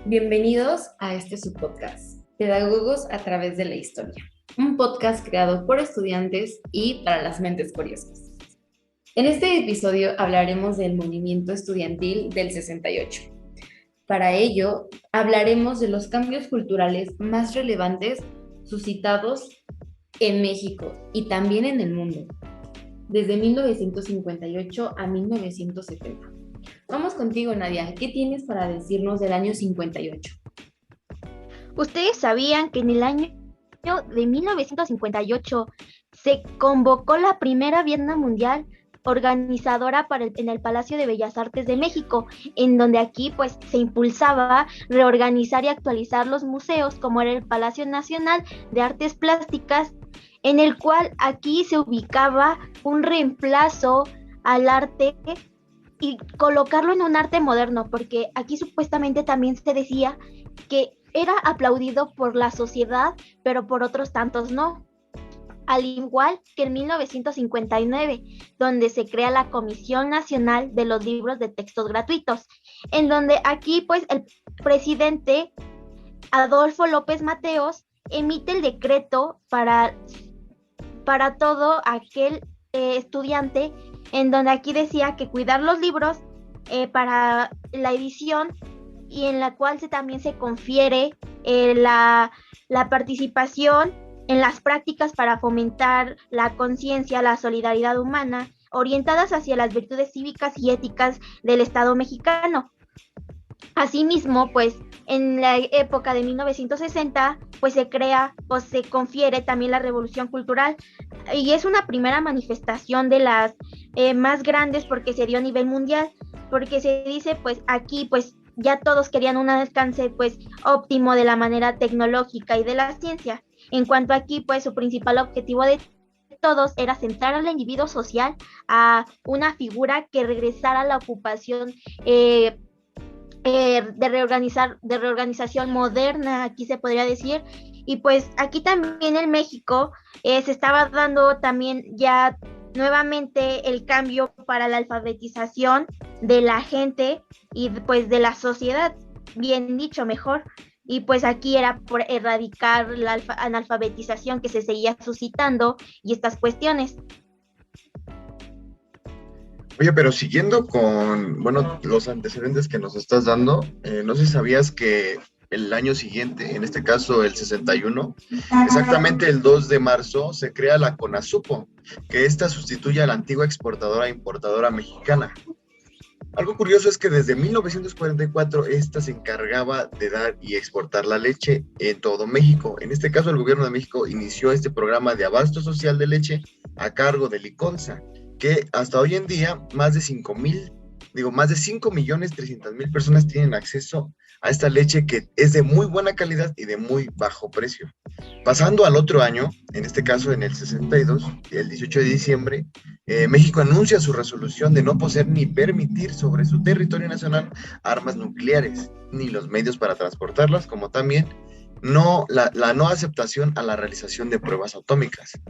Bienvenidos a este subpodcast, Pedagogos a través de la historia, un podcast creado por estudiantes y para las mentes curiosas. En este episodio hablaremos del movimiento estudiantil del 68. Para ello, hablaremos de los cambios culturales más relevantes suscitados en México y también en el mundo, desde 1958 a 1970. Vamos contigo, Nadia. ¿Qué tienes para decirnos del año 58? ¿Ustedes sabían que en el año de 1958 se convocó la primera Bienal Mundial organizadora en el Palacio de Bellas Artes de México, en donde aquí pues se impulsaba reorganizar y actualizar los museos, como era el Palacio Nacional de Artes Plásticas, en el cual aquí se ubicaba un reemplazo al arte y colocarlo en un arte moderno, porque aquí supuestamente también se decía que era aplaudido por la sociedad, pero por otros tantos no. Al igual que en 1959, donde se crea la Comisión Nacional de los Libros de Textos Gratuitos, en donde aquí pues el presidente Adolfo López Mateos emite el decreto para todo aquel estudiante, en donde aquí decía que cuidar los libros para la edición, y en la cual también se confiere la participación en las prácticas para fomentar la conciencia, la solidaridad humana, orientadas hacia las virtudes cívicas y éticas del Estado mexicano. Asimismo, pues en la época de 1960, pues se crea o se confiere también la Revolución Cultural, y es una primera manifestación de las más grandes, porque se dio a nivel mundial, porque se dice pues aquí pues ya todos querían un alcance pues óptimo de la manera tecnológica y de la ciencia. En cuanto aquí pues su principal objetivo de todos era centrar al individuo social a una figura que regresara a la ocupación de reorganización moderna, aquí se podría decir. Y pues aquí también en México se estaba dando también ya nuevamente el cambio para la alfabetización de la gente y pues de la sociedad, bien dicho, mejor. Y pues aquí era por erradicar la analfabetización que se seguía suscitando y estas cuestiones. Oye, pero siguiendo con, bueno, los antecedentes que nos estás dando, no sé si sabías que el año siguiente, en este caso el 61, exactamente el 2 de marzo, se crea la CONASUPO, que esta sustituye a la antigua exportadora e importadora mexicana. Algo curioso es que desde 1944 esta se encargaba de dar y exportar la leche en todo México. En este caso, el gobierno de México inició este programa de abasto social de leche a cargo de Liconza, que hasta hoy en día más de 5.300.000 personas tienen acceso a esta leche que es de muy buena calidad y de muy bajo precio. Pasando al otro año, en este caso en el 62, el 18 de diciembre, México anuncia su resolución de no poseer ni permitir sobre su territorio nacional armas nucleares, ni los medios para transportarlas, como también la no aceptación a la realización de pruebas atómicas.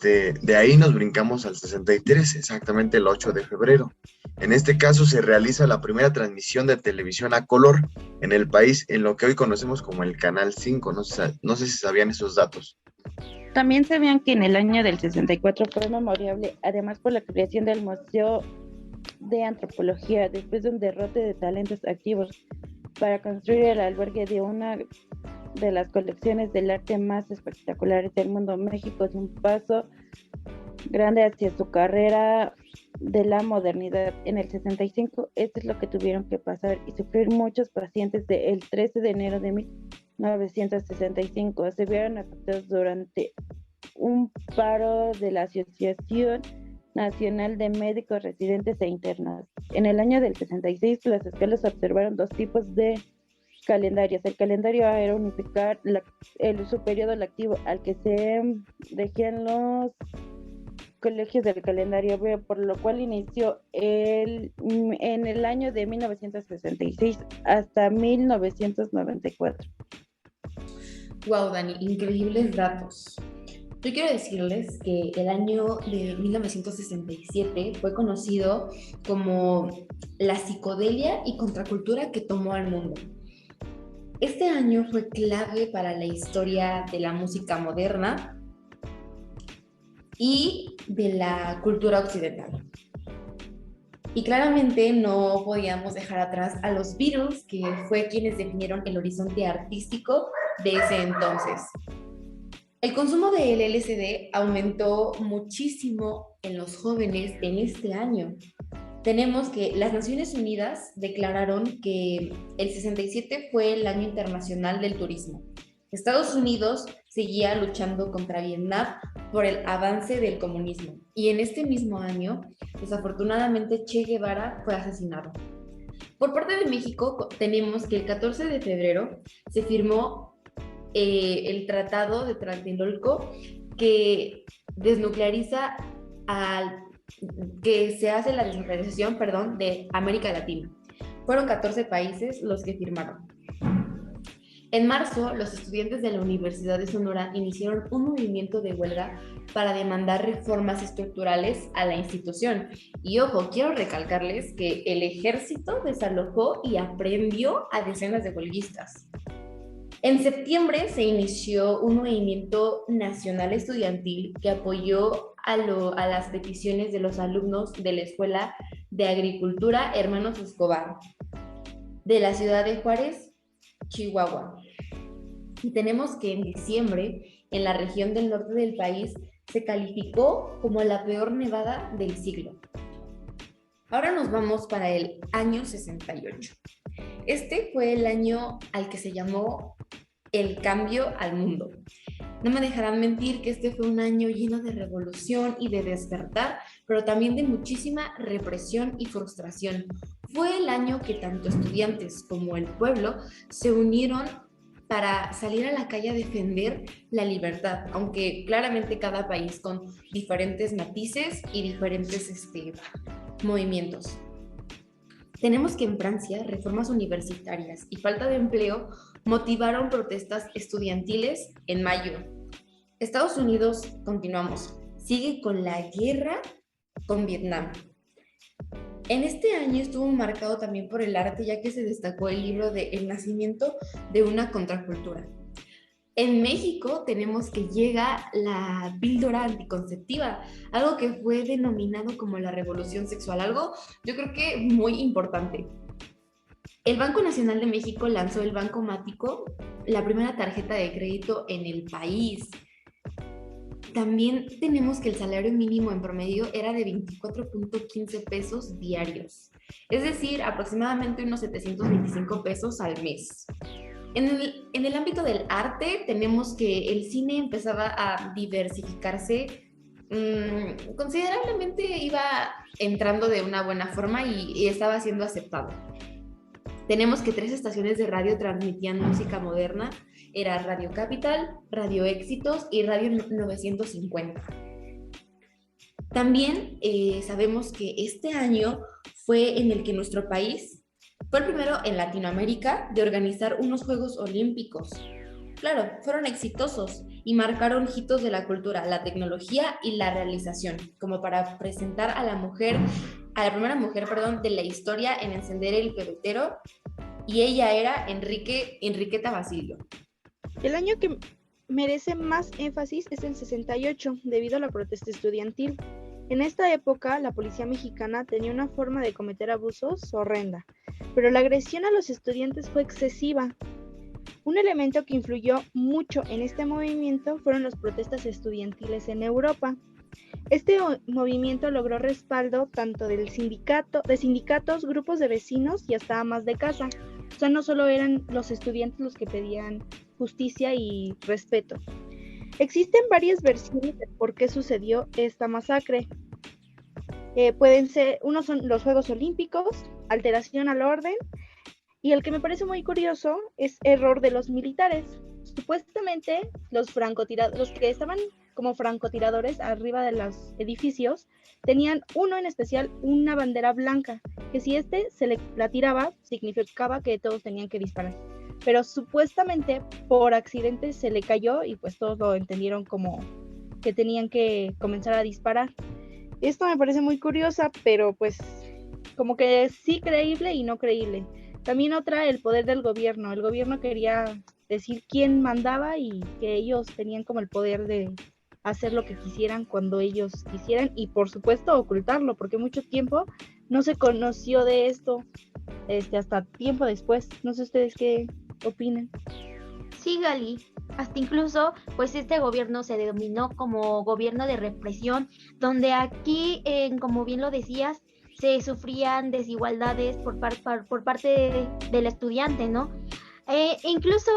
De ahí nos brincamos al 63, exactamente el 8 de febrero. En este caso se realiza la primera transmisión de televisión a color en el país, en lo que hoy conocemos como el Canal 5. No sé si sabían esos datos. También sabían que en el año del 64 fue memorable, además por la creación del Museo de Antropología, después de un derrote de talentos activos, para construir el albergue de una de las colecciones del arte más espectaculares del mundo. México es un paso grande hacia su carrera de la modernidad. En el 65, esto es lo que tuvieron que pasar y sufrir muchos pacientes. El 13 de enero de 1965 se vieron afectados durante un paro de la Asociación Nacional de Médicos Residentes e Internos. En el año del 66, las escuelas observaron dos tipos de calendarios. El calendario A era unificar su periodo lectivo, al que se regían los colegios del calendario B, por lo cual inició en el año de 1966 hasta 1994. Wow, Dani, increíbles datos. Yo quiero decirles que el año de 1967 fue conocido como la psicodelia y contracultura que tomó al mundo. Este año fue clave para la historia de la música moderna y de la cultura occidental. Y claramente no podíamos dejar atrás a los Beatles, que fue quienes definieron el horizonte artístico de ese entonces. El consumo del LSD aumentó muchísimo en los jóvenes en este año. Tenemos que las Naciones Unidas declararon que el 67 fue el año internacional del turismo. Estados Unidos seguía luchando contra Vietnam por el avance del comunismo y en este mismo año, desafortunadamente, Che Guevara fue asesinado. Por parte de México, tenemos que el 14 de febrero se firmó el Tratado de Tlatelolco, que desnucleariza que se hace la desnuclearización, de América Latina. Fueron 14 países los que firmaron. En marzo, los estudiantes de la Universidad de Sonora iniciaron un movimiento de huelga para demandar reformas estructurales a la institución. Y ojo, quiero recalcarles que el ejército desalojó y aprehendió a decenas de huelguistas. En septiembre se inició un movimiento nacional estudiantil que apoyó a las peticiones de los alumnos de la Escuela de Agricultura Hermanos Escobar, de la ciudad de Juárez, Chihuahua. Y tenemos que en diciembre, en la región del norte del país, se calificó como la peor nevada del siglo. Ahora nos vamos para el año 68. Este fue el año al que se llamó el cambio al mundo. No me dejarán mentir que este fue un año lleno de revolución y de despertar, pero también de muchísima represión y frustración. Fue el año que tanto estudiantes como el pueblo se unieron para salir a la calle a defender la libertad, aunque claramente cada país con diferentes matices y diferentes movimientos. Tenemos que en Francia, reformas universitarias y falta de empleo motivaron protestas estudiantiles en mayo. Estados Unidos, continuamos, sigue con la guerra con Vietnam. En este año estuvo marcado también por el arte, ya que se destacó el libro de El nacimiento de una contracultura. En México tenemos que llega la píldora anticonceptiva, algo que fue denominado como la revolución sexual, algo yo creo que muy importante. El Banco Nacional de México lanzó el Banco Mático, la primera tarjeta de crédito en el país. También tenemos que el salario mínimo en promedio era de 24.15 pesos diarios, es decir, aproximadamente unos 725 pesos al mes. En el ámbito del arte tenemos que el cine empezaba a diversificarse, considerablemente iba entrando de una buena forma y estaba siendo aceptado. Tenemos que 3 estaciones de radio transmitían música moderna, era Radio Capital, Radio Éxitos y Radio 950. También sabemos que este año fue en el que nuestro país fue el primero en Latinoamérica de organizar unos Juegos Olímpicos. Claro, fueron exitosos y marcaron hitos de la cultura, la tecnología y la realización, como para presentar a la primera mujer de la historia en encender el pebetero, y ella era Enriqueta Basilio. El año que merece más énfasis es el 68, debido a la protesta estudiantil. En esta época, la policía mexicana tenía una forma de cometer abusos horrenda, pero la agresión a los estudiantes fue excesiva. Un elemento que influyó mucho en este movimiento fueron las protestas estudiantiles en Europa. Este movimiento logró respaldo tanto de sindicatos, grupos de vecinos y hasta amas de casa. O sea, no solo eran los estudiantes los que pedían justicia y respeto. Existen varias versiones de por qué sucedió esta masacre. Unos son los Juegos Olímpicos, alteración al orden, y el que me parece muy curioso es error de los militares. Supuestamente los que estaban como francotiradores arriba de los edificios tenían uno en especial una bandera blanca, que si se la tiraba significaba que todos tenían que disparar. Pero supuestamente por accidente se le cayó y pues todos lo entendieron como que tenían que comenzar a disparar. Esto me parece muy curiosa, pero pues como que sí creíble y no creíble. También otra, el poder del gobierno. El gobierno quería decir quién mandaba y que ellos tenían como el poder de hacer lo que quisieran cuando ellos quisieran y por supuesto ocultarlo, porque mucho tiempo no se conoció de esto hasta tiempo después. No sé ustedes qué opinan. Sí, Gali, hasta incluso pues este gobierno se denominó como gobierno de represión, donde aquí, como bien lo decías, se sufrían desigualdades por parte del estudiante, ¿no? Incluso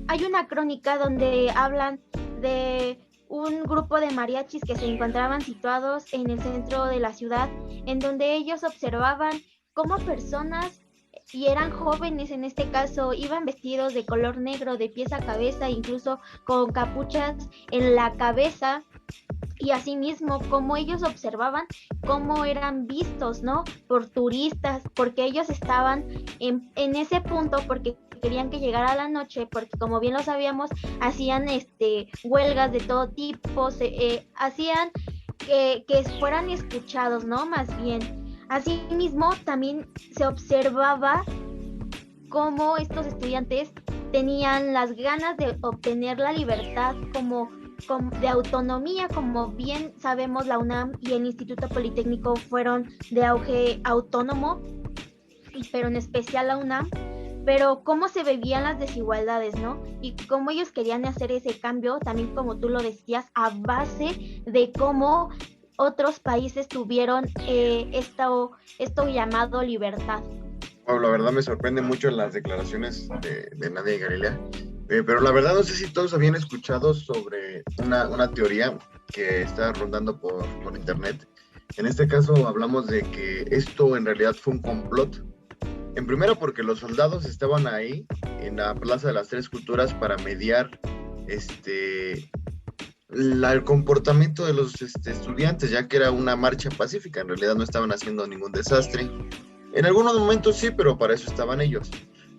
hay una crónica donde hablan de un grupo de mariachis que se encontraban situados en el centro de la ciudad, en donde ellos observaban cómo personas, y eran jóvenes en este caso, iban vestidos de color negro de pies a cabeza, incluso con capuchas en la cabeza, y asimismo como ellos observaban cómo eran vistos, ¿no? Por turistas, porque ellos estaban en ese punto porque querían que llegara la noche, porque como bien lo sabíamos, hacían huelgas de todo tipo, hacían que fueran escuchados, ¿no? Más bien. Asimismo, también se observaba cómo estos estudiantes tenían las ganas de obtener la libertad como de autonomía. Como bien sabemos, la UNAM y el Instituto Politécnico fueron de auge autónomo, pero en especial la UNAM, pero cómo se veían las desigualdades, ¿no? Y cómo ellos querían hacer ese cambio, también como tú lo decías, a base de cómo otros países tuvieron esto llamado libertad. Bueno, la verdad me sorprende mucho las declaraciones de Nadia y Galilea, pero la verdad no sé si todos habían escuchado sobre una teoría que está rondando por internet. En este caso hablamos de que esto en realidad fue un complot. En primera porque los soldados estaban ahí en la Plaza de las Tres Culturas para mediar el comportamiento de los estudiantes, ya que era una marcha pacífica. En realidad no estaban haciendo ningún desastre. En algunos momentos sí, pero para eso estaban ellos.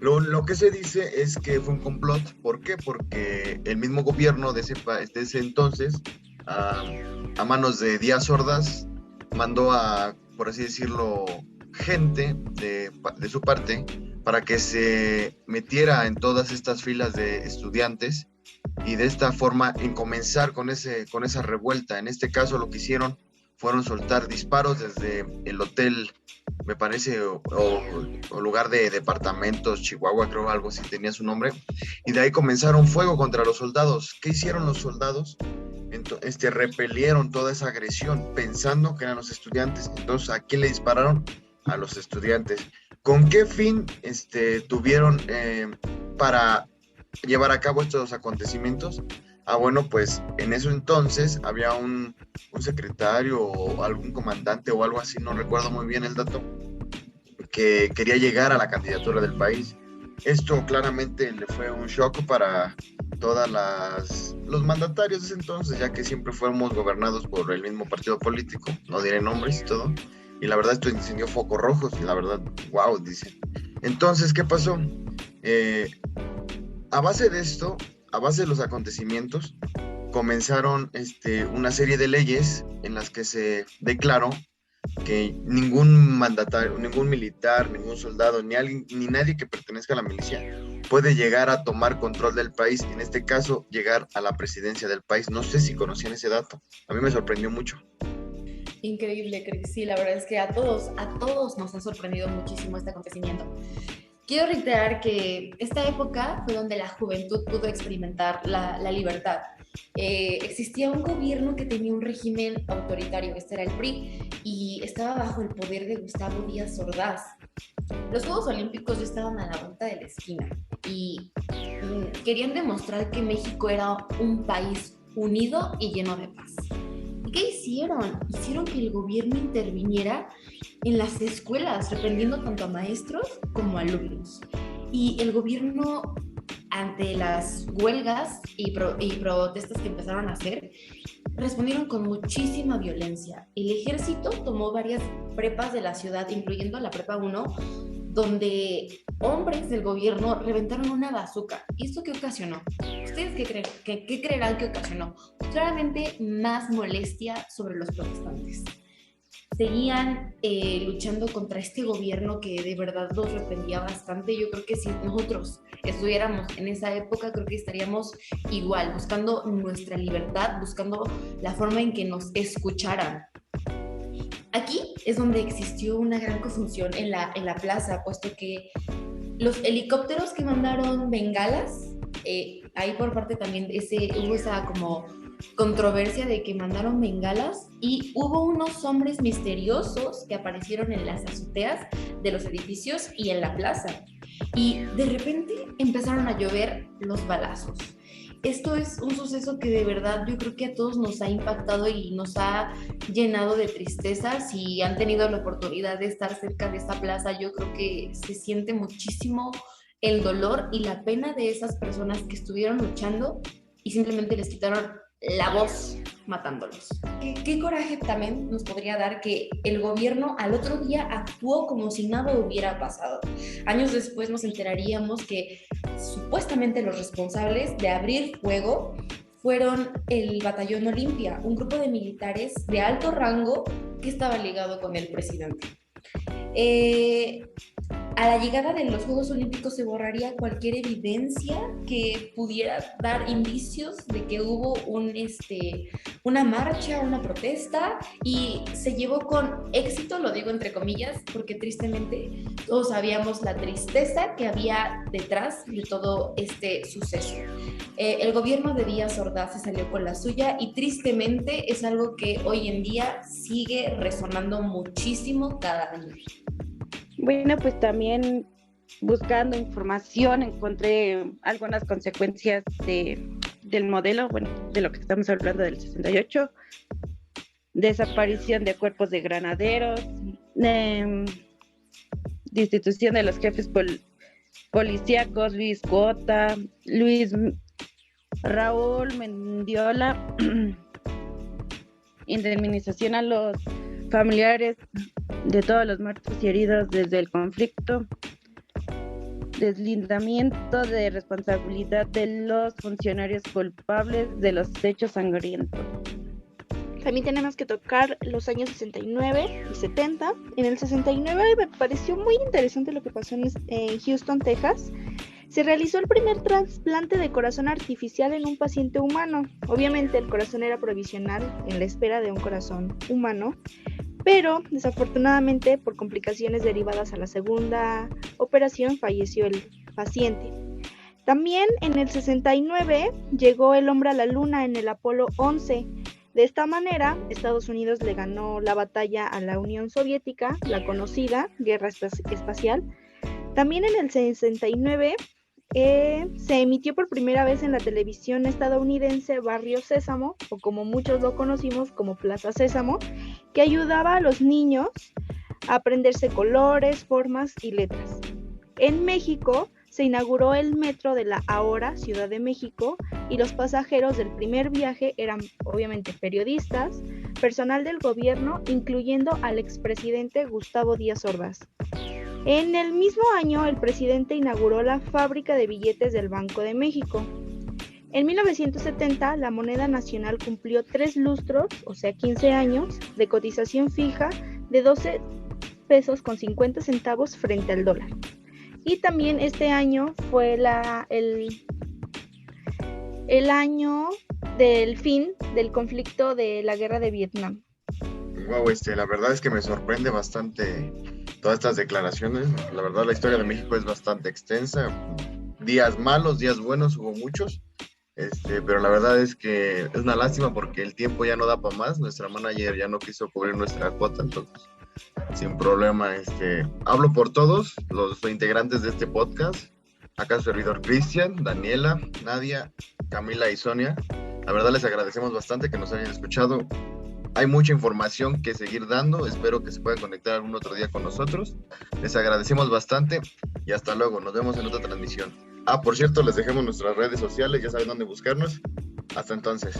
Lo que se dice es que fue un complot. ¿Por qué? Porque el mismo gobierno de ese entonces, a manos de Díaz Ordaz, mandó a, por así decirlo, gente de su parte para que se metiera en todas estas filas de estudiantes y de esta forma en comenzar con esa revuelta. En este caso lo que hicieron fueron soltar disparos desde el hotel, me parece, o lugar de departamentos, Chihuahua, creo, algo así tenía su nombre, y de ahí comenzaron fuego contra los soldados. ¿Qué hicieron los soldados? Repelieron toda esa agresión pensando que eran los estudiantes. Entonces, ¿a quién le dispararon? A los estudiantes. ¿Con qué fin tuvieron para llevar a cabo estos acontecimientos? Bueno, pues en eso entonces había un secretario o algún comandante o algo así, no recuerdo muy bien el dato, que quería llegar a la candidatura del país. Esto claramente le fue un shock para todos los mandatarios de ese entonces, ya que siempre fuimos gobernados por el mismo partido político, no diré nombres y todo, y la verdad esto encendió focos rojos, y la verdad, wow, dicen. Entonces, ¿qué pasó? A base de esto, a base de los acontecimientos, comenzaron una serie de leyes en las que se declaró que ningún mandatario, ningún militar, ningún soldado, ni nadie que pertenezca a la milicia puede llegar a tomar control del país, en este caso llegar a la presidencia del país. No sé si conocían ese dato, a mí me sorprendió mucho. Increíble, Cris. Sí, la verdad es que a todos nos ha sorprendido muchísimo este acontecimiento. Quiero reiterar que esta época fue donde la juventud pudo experimentar la libertad. Existía un gobierno que tenía un régimen autoritario, este era el PRI, y estaba bajo el poder de Gustavo Díaz Ordaz. Los Juegos Olímpicos ya estaban a la vuelta de la esquina y querían demostrar que México era un país unido y lleno de paz. ¿Y qué hicieron? Hicieron que el gobierno interviniera en las escuelas, reprendiendo tanto a maestros como a alumnos. Y el gobierno, ante las huelgas y protestas que empezaron a hacer, respondieron con muchísima violencia. El ejército tomó varias prepas de la ciudad, incluyendo la prepa 1, donde hombres del gobierno reventaron una bazuca. ¿Y esto qué ocasionó? ¿Ustedes qué creen? ¿Qué creerán que ocasionó? Claramente más molestia sobre los protestantes. seguían luchando contra este gobierno que de verdad los reprendía bastante. Yo creo que si nosotros estuviéramos en esa época, creo que estaríamos igual, buscando nuestra libertad, buscando la forma en que nos escucharan. Aquí es donde existió una gran confusión en la plaza, puesto que los helicópteros que mandaron bengalas, ahí por parte también hubo esa como controversia de que mandaron bengalas y hubo unos hombres misteriosos que aparecieron en las azoteas de los edificios y en la plaza. Y de repente empezaron a llover los balazos. Esto es un suceso que de verdad yo creo que a todos nos ha impactado y nos ha llenado de tristeza. Si han tenido la oportunidad de estar cerca de esta plaza, yo creo que se siente muchísimo el dolor y la pena de esas personas que estuvieron luchando y simplemente les quitaron la voz matándolos. ¿Qué coraje también nos podría dar que el gobierno al otro día actuó como si nada hubiera pasado? Años después nos enteraríamos que supuestamente los responsables de abrir fuego fueron el Batallón Olimpia, un grupo de militares de alto rango que estaba ligado con el presidente. A la llegada de los Juegos Olímpicos se borraría cualquier evidencia que pudiera dar indicios de que hubo una marcha, una protesta, y se llevó con éxito, lo digo entre comillas, porque tristemente todos sabíamos la tristeza que había detrás de todo este suceso. El gobierno de Díaz Ordaz se salió con la suya y tristemente es algo que hoy en día sigue resonando muchísimo cada año. Bueno, pues también buscando información encontré algunas consecuencias del modelo, bueno, de lo que estamos hablando del 68, desaparición de cuerpos de granaderos, destitución de los jefes policíacos, Luis Cota, Luis Raúl Mendiola, indemnización a los familiares de todos los muertos y heridos desde el conflicto, deslindamiento de responsabilidad de los funcionarios culpables de los hechos sangrientos. También tenemos que tocar los años 69 y 70. En el 69 me pareció muy interesante lo que pasó en Houston, Texas. Se realizó el primer trasplante de corazón artificial en un paciente humano. Obviamente el corazón era provisional en la espera de un corazón humano, pero desafortunadamente por complicaciones derivadas a la segunda operación falleció el paciente. También en el 69 llegó el hombre a la luna en el Apolo 11. De esta manera, Estados Unidos le ganó la batalla a la Unión Soviética, la conocida Guerra Espacial. También en el 69 se emitió por primera vez en la televisión estadounidense Barrio Sésamo, o como muchos lo conocimos como Plaza Sésamo, que ayudaba a los niños a aprenderse colores, formas y letras. En México se inauguró el metro de la ahora Ciudad de México y los pasajeros del primer viaje eran obviamente periodistas, personal del gobierno, incluyendo al expresidente Gustavo Díaz Ordaz. En el mismo año, el presidente inauguró la fábrica de billetes del Banco de México. En 1970, la moneda nacional cumplió 3 lustros, o sea 15 años, de cotización fija de 12 pesos con 50 centavos frente al dólar. Y también este año fue el año del fin del conflicto de la guerra de Vietnam. Wow, la verdad es que me sorprende bastante todas estas declaraciones. La verdad, la historia de México es bastante extensa. Días malos, días buenos, hubo muchos. Pero la verdad es que es una lástima porque el tiempo ya no da para más. Nuestra manager ya no quiso cubrir nuestra cuota, entonces, sin problema, hablo por todos los integrantes de este podcast. Acá su servidor Cristian, Daniela, Nadia, Camila y Sonia. La verdad les agradecemos bastante que nos hayan escuchado. Hay mucha información que seguir dando. Espero que se puedan conectar algún otro día con nosotros. Les agradecemos bastante y hasta luego. Nos vemos en otra transmisión. Por cierto, les dejamos nuestras redes sociales. Ya saben dónde buscarnos. Hasta entonces.